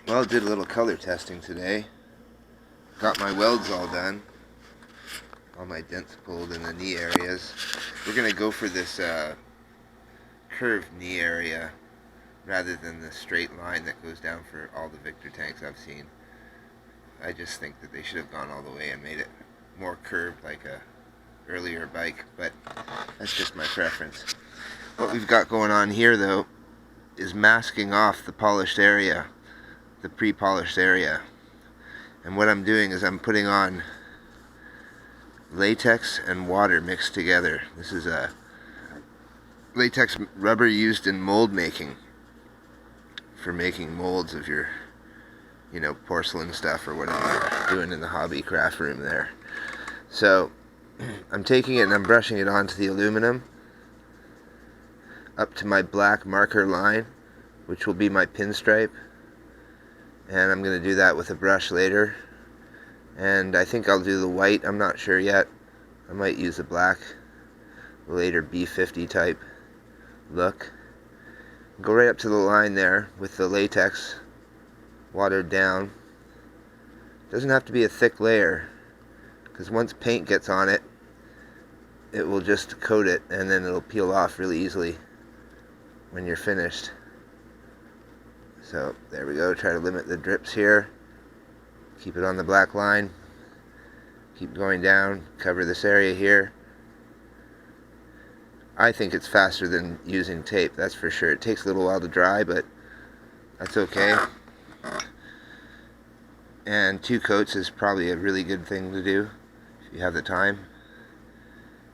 Well, I did a little color testing today. Got my welds all done. All my dents pulled in the knee areas. We're going to go for this curved knee area rather than the straight line that goes down for all the Victor tanks I've seen. I just think that they should have gone all the way and made it more curved like a earlier bike, but that's just my preference. What we've got going on here though is masking off the polished area, the pre-polished area. And what I'm doing is I'm putting on latex and water mixed together. This is a latex rubber used in mold making, for making molds of your, porcelain stuff or whatever you're doing in the hobby craft room there. So I'm taking it and I'm brushing it onto the aluminum up to my black marker line, which will be my pinstripe. And I'm going to do that with a brush later. And I think I'll do the white. I'm not sure yet. I might use the black, later B50 type look. Go right up to the line there with the latex watered down. Doesn't have to be a thick layer, because once paint gets on it, it will just coat it and then it'll peel off really easily when you're finished. So there we go. Try to limit the drips here. Keep it on the black line. Keep going down. Cover this area here. I think it's faster than using tape, that's for sure. It takes a little while to dry, but that's okay. And 2 coats is probably a really good thing to do if you have the time.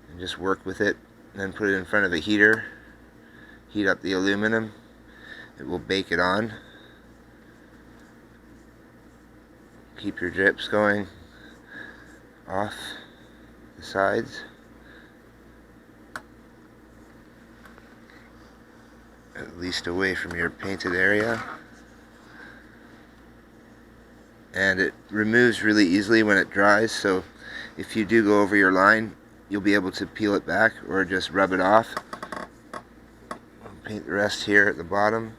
And just work with it, and then put it in front of a heater. Heat up the aluminum. It will bake it on. Keep your drips going off the sides. At least away from your painted area. And it removes really easily when it dries, so if you do go over your line, you'll be able to peel it back or just rub it off. Paint the rest here at the bottom.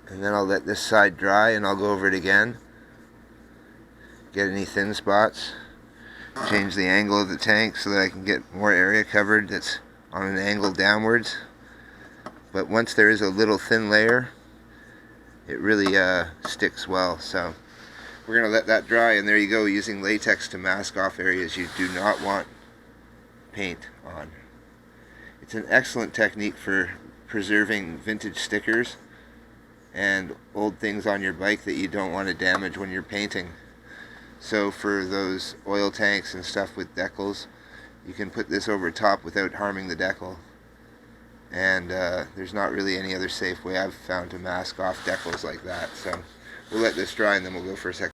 And then I'll let this side dry and I'll go over it again. Get any thin spots. Change the angle of the tank so that I can get more area covered that's on an angle downwards. But once there is a little thin layer, it really sticks well. So we're going to let that dry, and there you go, using latex to mask off areas you do not want paint on. It's an excellent technique for preserving vintage stickers and old things on your bike that you don't want to damage when you're painting. So for those oil tanks and stuff with decals, you can put this over top without harming the decal. And there's not really any other safe way I've found to mask off decals like that. So we'll let this dry and then we'll go for a second.